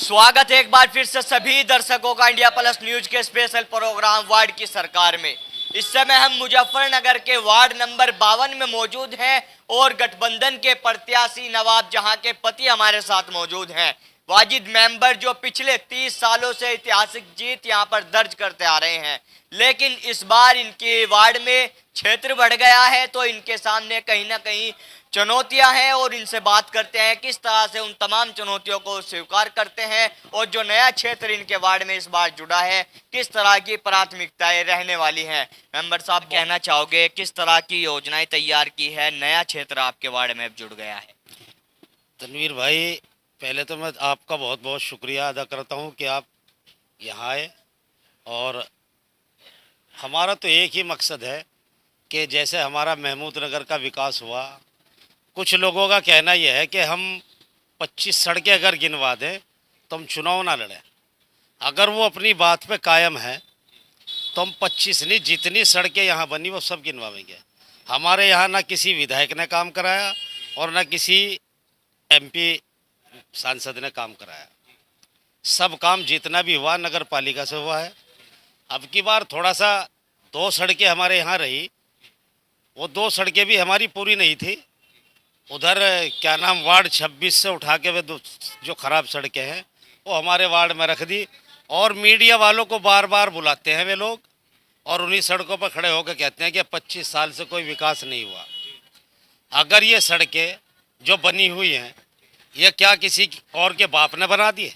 स्वागत है एक बार फिर से सभी दर्शकों का इंडिया प्लस न्यूज के स्पेशल प्रोग्राम वार्ड की सरकार में। इस समय हम मुजफ्फरनगर के वार्ड नंबर 52 में मौजूद हैं और गठबंधन के प्रत्याशी नवाब जहां के पति हमारे साथ मौजूद हैं। वाजिद मेंबर जो पिछले 30 सालों से ऐतिहासिक जीत यहां पर दर्ज करते आ रहे हैं, लेकिन इस बार इनके वार्ड में क्षेत्र बढ़ गया है तो इनके सामने कहीं ना कहीं चुनौतियां हैं और इनसे बात करते हैं किस तरह से उन तमाम चुनौतियों को स्वीकार करते हैं और जो नया क्षेत्र इनके वार्ड में इस बार जुड़ा है किस तरह की प्राथमिकताएं रहने वाली हैं। मेंबर साहब, कहना चाहोगे किस तरह की योजनाएं तैयार की है, नया क्षेत्र आपके वार्ड में अब जुड़ गया है? तनवीर भाई, पहले तो मैं आपका बहुत बहुत शुक्रिया अदा करता हूं कि आप यहाँ आए। और हमारा तो एक ही मकसद है कि जैसे हमारा महमूद नगर का विकास हुआ, कुछ लोगों का कहना यह है कि हम 25 सड़कें अगर गिनवा दें तो हम चुनाव ना लड़ें। अगर वो अपनी बात पे कायम है तो हम 25 नहीं, जितनी सड़कें यहाँ बनी वो सब गिनवाएंगे। हमारे यहाँ ना किसी विधायक ने काम कराया और ना किसी एमपी सांसद ने काम कराया। सब काम जितना भी हुआ नगर पालिका से हुआ है। अब की बार थोड़ा सा 2 सड़कें हमारे यहाँ रही, वो 2 सड़कें भी हमारी पूरी नहीं थी। उधर क्या नाम वार्ड 26 से उठा के वे जो ख़राब सड़कें हैं वो हमारे वार्ड में रख दी। और मीडिया वालों को बार बार बुलाते हैं वे लोग और उन्हीं सड़कों पर खड़े होकर कहते हैं कि 25 साल से कोई विकास नहीं हुआ। अगर ये सड़कें जो बनी हुई हैं ये क्या किसी और के बाप ने बना दिए?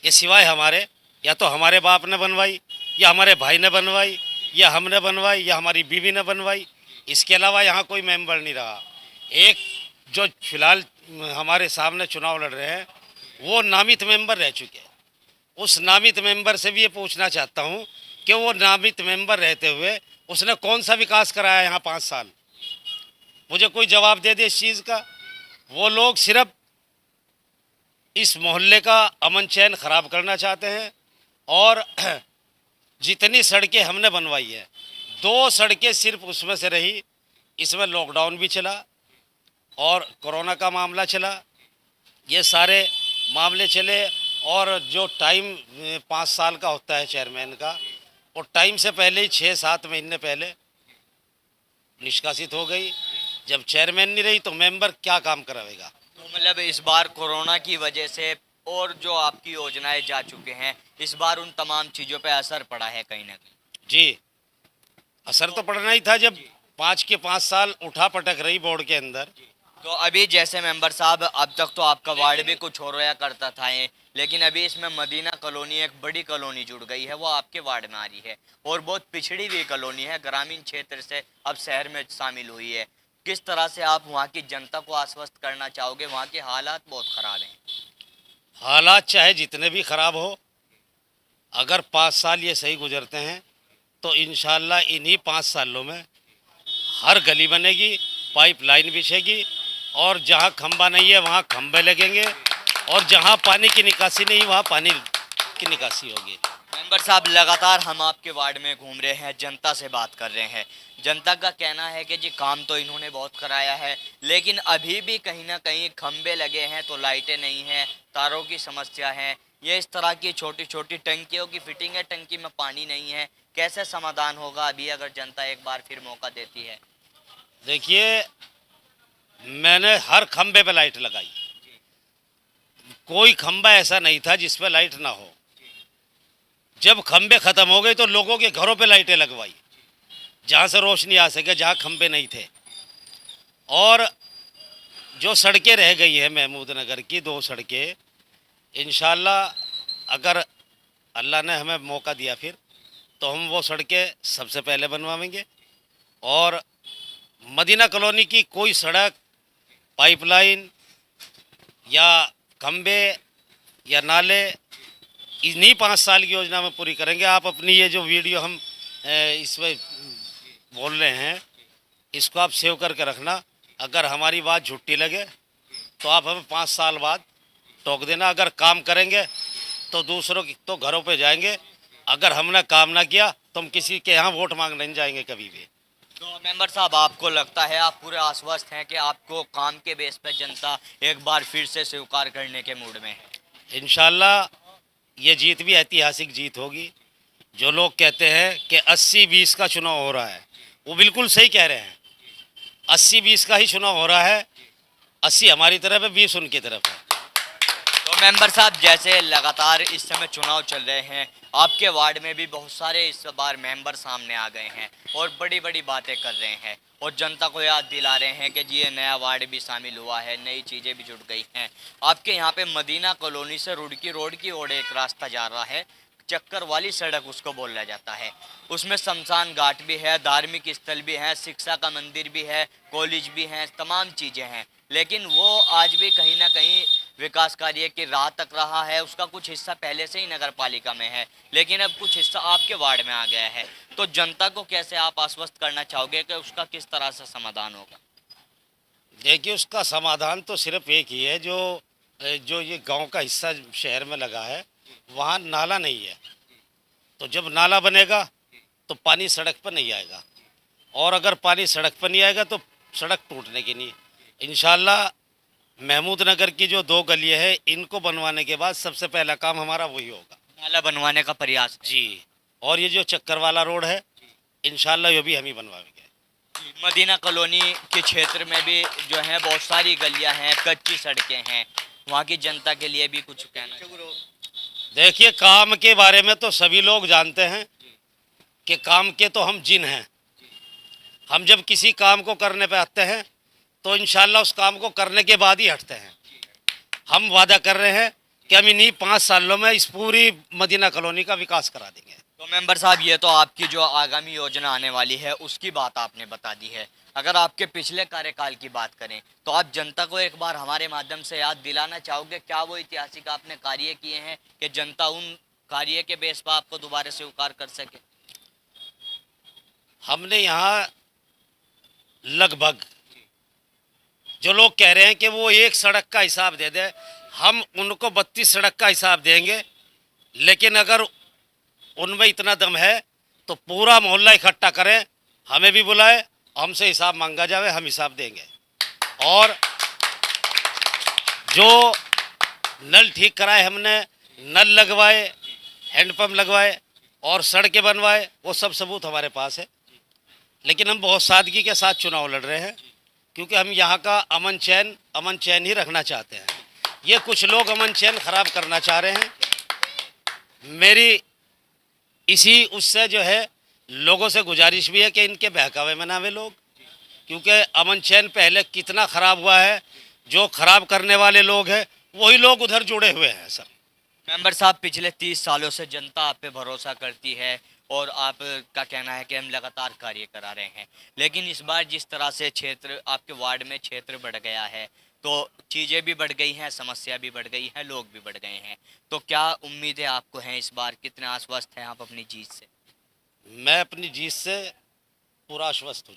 ये सिवाय हमारे, या तो हमारे बाप ने बनवाई, या हमारे भाई ने बनवाई, या हमने बनवाई, या हमारी बीवी ने बनवाई। इसके अलावा यहाँ कोई मेंबर नहीं रहा। एक जो फिलहाल हमारे सामने चुनाव लड़ रहे हैं वो नामित मेंबर रह चुके हैं। उस नामित मेंबर से भी ये पूछना चाहता हूँ कि वो नामित मेंबर रहते हुए उसने कौन सा विकास कराया यहाँ 5 साल? मुझे कोई जवाब दे दे इस चीज़ का। वो लोग सिर्फ इस मोहल्ले का अमन चैन ख़राब करना चाहते हैं। और जितनी सड़कें हमने बनवाई है, 2 सड़कें सिर्फ उसमें से रही। इसमें लॉकडाउन भी चला और कोरोना का मामला चला, ये सारे मामले चले। और जो टाइम 5 साल का होता है चेयरमैन का, वो टाइम से पहले ही 6-7 महीने पहले निष्कासित हो गई। जब चेयरमैन नहीं रही तो मेंबर क्या काम कराएगा? तो मतलब इस बार कोरोना की वजह से और जो आपकी योजनाएं जा चुके हैं, इस बार उन तमाम चीज़ों पे असर पड़ा है कहीं ना कहीं? जी, असर तो पड़ना ही था जब 5 के 5 साल उठा पटक रही बोर्ड के अंदर। तो अभी जैसे मेंबर साहब, अब तक तो आपका वार्ड भी कुछ और रोया करता था ये, लेकिन अभी इसमें मदीना कॉलोनी एक बड़ी कॉलोनी जुड़ गई है, वो आपके वार्ड में आ रही है और बहुत पिछड़ी हुई कॉलोनी है, ग्रामीण क्षेत्र से अब शहर में शामिल हुई है। किस तरह से आप वहाँ की जनता को आश्वस्त करना चाहोगे? वहाँ के हालात बहुत ख़राब हैं। हालात चाहे जितने भी ख़राब हो, अगर 5 साल ये सही गुजरते हैं तो इंशाल्लाह इन्हीं 5 सालों में हर गली बनेगी, पाइपलाइन बिछेगी और जहाँ खंबा नहीं है वहाँ खंबे लगेंगे और जहाँ पानी की निकासी नहीं वहाँ पानी की निकासी होगी। मेंबर साहब, लगातार हम आपके वार्ड में घूम रहे हैं, जनता से बात कर रहे हैं। जनता का कहना है कि जी काम तो इन्होंने बहुत कराया है, लेकिन अभी भी कहीं ना कहीं खंबे लगे हैं तो लाइटें नहीं हैं, तारों की समस्या है, ये इस तरह की छोटी छोटी टंकियों की फिटिंग है, टंकी में पानी नहीं है। कैसे समाधान होगा अभी अगर जनता एक बार फिर मौका देती है? देखिए, मैंने हर खंबे पे लाइट लगाई, कोई खंबा ऐसा नहीं था जिस पे लाइट ना हो। जब खंबे ख़त्म हो गए तो लोगों के घरों पे लाइटें लगवाई जहाँ से रोशनी आ सके, जहाँ खंबे नहीं थे। और जो सड़कें रह गई हैं महमूद नगर की 2 सड़कें, इंशाल्लाह अगर अल्लाह ने हमें मौका दिया फिर तो हम वो सड़कें सबसे पहले बनवाएंगे। और मदीना कॉलोनी की कोई सड़क, पाइपलाइन या खंबे या नाले इन्हीं 5 साल की योजना में पूरी करेंगे। आप अपनी ये जो वीडियो हम इसमें बोल रहे हैं इसको आप सेव करके रखना। अगर हमारी बात झूठी लगे तो आप हमें 5 साल बाद टोक देना। अगर काम करेंगे तो दूसरों की तो घरों पे जाएंगे, अगर हमने काम ना किया तो हम किसी के यहाँ वोट मांग नहीं जाएंगे कभी भी। तो मेंबर साहब, आपको लगता है, आप पूरे आश्वस्त हैं कि आपको काम के बेस पर जनता एक बार फिर से स्वीकार करने के मूड में है? इंशाल्लाह ये जीत भी ऐतिहासिक जीत होगी। जो लोग कहते हैं कि 80-20 का चुनाव हो रहा है, वो बिल्कुल सही कह रहे हैं। 80-20 का ही चुनाव हो रहा है। 80 हमारी तरफ है, 20 उनकी तरफ है। तो मेंबर साहब, जैसे लगातार इस समय चुनाव चल रहे हैं, आपके वार्ड में भी बहुत सारे इस बार मेंबर सामने आ गए हैं और बड़ी बड़ी बातें कर रहे हैं और जनता को याद दिला रहे हैं कि जी ये नया वार्ड भी शामिल हुआ है, नई चीज़ें भी जुड़ गई हैं। आपके यहाँ पे मदीना कॉलोनी से रुड़की रोड की ओर एक रास्ता जा रहा है, चक्कर वाली सड़क उसको बोला जाता है। उसमें शमशान घाट भी है, धार्मिक स्थल भी है, शिक्षा का मंदिर भी है, कॉलेज भी हैं, तमाम चीज़ें हैं, लेकिन वो आज भी कहीं ना कहीं विकास कार्य की राह तक रहा है। उसका कुछ हिस्सा पहले से ही नगर पालिका में है, लेकिन अब कुछ हिस्सा आपके वार्ड में आ गया है। तो जनता को कैसे आप आश्वस्त करना चाहोगे कि उसका किस तरह से समाधान होगा? देखिए, उसका समाधान तो सिर्फ एक ही है। जो ये गांव का हिस्सा शहर में लगा है, वहाँ नाला नहीं है। तो जब नाला बनेगा तो पानी सड़क पर नहीं आएगा, और अगर पानी सड़क पर नहीं आएगा तो सड़क टूटने की नहीं। इंशाल्लाह महमूद नगर की जो 2 गलियाँ हैं, इनको बनवाने के बाद सबसे पहला काम हमारा वही होगा। नाला बनवाने का प्रयास? जी। और ये जो चक्कर वाला रोड है, इंशाल्लाह ये भी हम ही बनवाएंगे। मदीना कॉलोनी के क्षेत्र में भी जो है बहुत सारी गलियां हैं, कच्ची सड़कें हैं, वहाँ की जनता के लिए भी कुछ कहना है? देखिए, काम के बारे में तो सभी लोग जानते हैं कि काम के तो हम जिन हैं। हम जब किसी काम को करने पे आते हैं तो इंशाल्लाह उस काम को करने के बाद ही हटते हैं। हम वादा कर रहे हैं कि हम इन्हीं 5 सालों में इस पूरी मदीना कॉलोनी का विकास करा देंगे। तो मेंबर साहब, ये तो आपकी जो आगामी योजना आने वाली है उसकी बात आपने बता दी है। अगर आपके पिछले कार्यकाल की बात करें तो आप जनता को एक बार हमारे माध्यम से याद दिलाना चाहोगे, क्या वो ऐतिहासिक आपने कार्य किए हैं कि जनता उन कार्य के बेस पर आपको दोबारा स्वीकार कर सके? हमने यहाँ लगभग, जो लोग कह रहे हैं कि वो एक सड़क का हिसाब दे दे, हम उनको 32 सड़क का हिसाब देंगे। लेकिन अगर उनमें इतना दम है तो पूरा मोहल्ला इकट्ठा करें, हमें भी बुलाए, हमसे हिसाब मांगा जाए, हम हिसाब देंगे। और जो नल ठीक कराए हमने, नल लगवाए, हैंडपम्प लगवाए और सड़कें बनवाए, वो सब सबूत हमारे पास है। लेकिन हम बहुत सादगी के साथ चुनाव लड़ रहे हैं, क्योंकि हम यहाँ का अमन चैन ही रखना चाहते हैं। ये कुछ लोग अमन चैन खराब करना चाह रहे हैं। मेरी इसी उससे जो है लोगों से गुजारिश भी है कि इनके बहकावे में ना आवे लोग, क्योंकि अमन चैन पहले कितना ख़राब हुआ है। जो ख़राब करने वाले लोग हैं वही लोग उधर जुड़े हुए हैं सब। मेंबर साहब, पिछले 30 सालों से जनता आप पे भरोसा करती है और आपका कहना है कि हम लगातार कार्य करा रहे हैं, लेकिन इस बार जिस तरह से क्षेत्र आपके वार्ड में क्षेत्र बढ़ गया है तो चीज़ें भी बढ़ गई हैं, समस्या भी बढ़ गई है, लोग भी बढ़ गए हैं। तो क्या उम्मीदें आपको हैं इस बार? कितने आश्वस्त हैं आप अपनी जीत से? मैं अपनी जीत से पूरा आश्वस्त हूँ,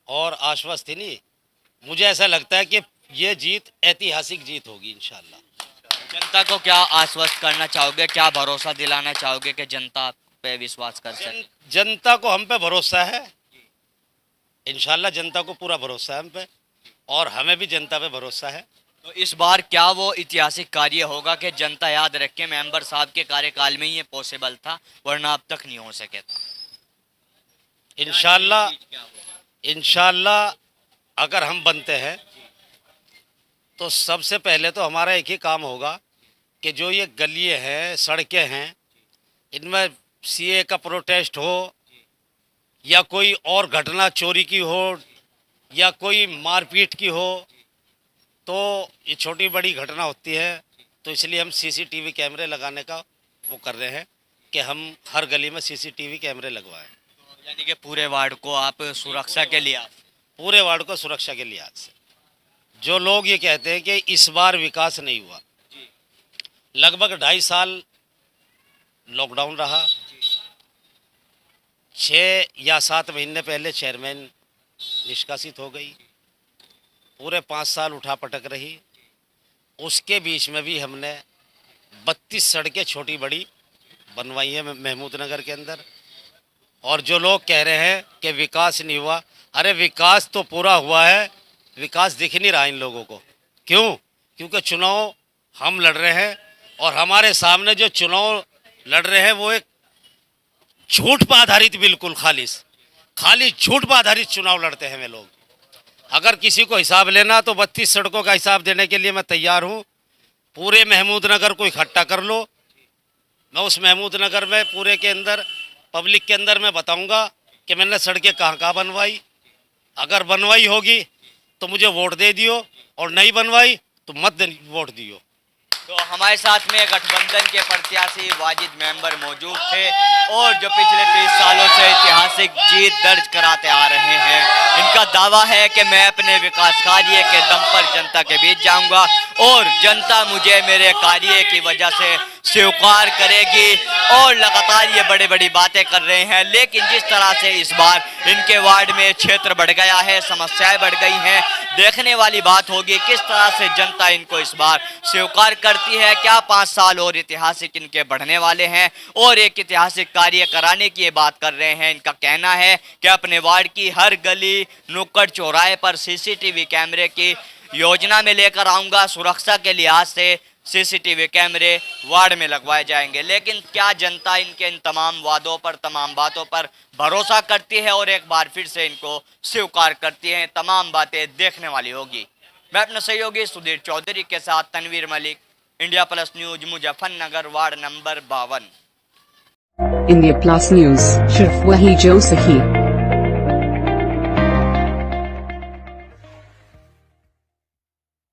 और आश्वस्त ही नहीं, मुझे ऐसा लगता है कि ये जीत ऐतिहासिक जीत होगी इंशाल्लाह। जनता को क्या आश्वस्त करना चाहोगे, क्या भरोसा दिलाना चाहोगे कि जनता आप पे विश्वास कर सके? जनता को हम पे भरोसा है, इंशाल्लाह जनता को पूरा भरोसा है हम पे, और हमें भी जनता पे भरोसा है। तो इस बार क्या वो ऐतिहासिक कार्य होगा कि जनता याद रखे मेंबर साहब के कार्यकाल में ही ये पॉसिबल था, वरना अब तक नहीं हो सके था? इंशाल्लाह अगर हम बनते हैं तो सबसे पहले तो हमारा एक ही काम होगा कि जो ये गलियाँ हैं, सड़कें हैं, इनमें सीए का प्रोटेस्ट हो या कोई और घटना चोरी की हो या कोई मारपीट की हो, तो ये छोटी बड़ी घटना होती है। तो इसलिए हम सीसीटीवी कैमरे लगाने का वो कर रहे हैं कि हम हर गली में सीसीटीवी कैमरे लगवाएं। यानी कि पूरे वार्ड को आप सुरक्षा के लिए? पूरे वार्ड को सुरक्षा के लिहाज से। जो लोग ये कहते हैं कि इस बार विकास नहीं हुआ, लगभग 2.5 साल लॉकडाउन रहा, 6 या 7 महीने पहले चेयरमैन निष्कासित हो गई, पूरे 5 साल उठा पटक रही। उसके बीच में भी हमने 32 सड़कें छोटी बड़ी बनवाई है महमूद नगर के अंदर। और जो लोग कह रहे हैं कि विकास नहीं हुआ, अरे विकास तो पूरा हुआ है, विकास दिख नहीं रहा इन लोगों को। क्यों? क्योंकि चुनाव हम लड़ रहे हैं और हमारे सामने जो चुनाव लड़ रहे हैं वो एक झूठ पर आधारित, बिल्कुल खाली झूठ पर आधारित चुनाव लड़ते हैं वे लोग। अगर किसी को हिसाब लेना तो 32 सड़कों का हिसाब देने के लिए मैं तैयार हूँ। पूरे महमूद नगर को इकट्ठा कर लो, मैं उस महमूद नगर में पूरे के अंदर पब्लिक के अंदर मैं बताऊंगा कि मैंने सड़कें कहाँ कहाँ बनवाई। अगर बनवाई होगी तो मुझे वोट दे दियो और नहीं बनवाई तो मत वोट दियो। तो हमारे साथ में गठबंधन के प्रत्याशी वाजिद मेंबर मौजूद थे और जो पिछले 30 सालों से ऐतिहासिक जीत दर्ज कराते आ रहे हैं। इनका दावा है कि मैं अपने विकास कार्य के दम पर जनता के बीच जाऊंगा और जनता मुझे मेरे कार्य की वजह से स्वीकार करेगी। और लगातार ये बड़ी बड़ी बातें कर रहे हैं, लेकिन जिस तरह से इस बार इनके वार्ड में क्षेत्र बढ़ गया है, समस्याएं बढ़ गई हैं, देखने वाली बात होगी किस तरह से जनता इनको इस बार स्वीकार करती है। क्या 5 साल और ऐतिहासिक इनके बढ़ने वाले हैं और एक ऐतिहासिक कार्य कराने की ये बात कर रहे हैं। इनका कहना है कि अपने वार्ड की हर गली नुक्कड़ चौराहे पर सीसीटीवी कैमरे की योजना में लेकर आऊंगा। सुरक्षा के लिहाज से सीसीटीवी कैमरे वार्ड में लगवाए जाएंगे। लेकिन क्या जनता इनके इन तमाम वादों पर, तमाम बातों पर भरोसा करती है और एक बार फिर से इनको स्वीकार करती है? तमाम बातें देखने वाली होगी। मैं अपने सहयोगी सुधीर चौधरी के साथ Tanveer Malik, India plus news, Muzaffarnagar, ward number 52। India plus news, सिर्फ वही जो सही।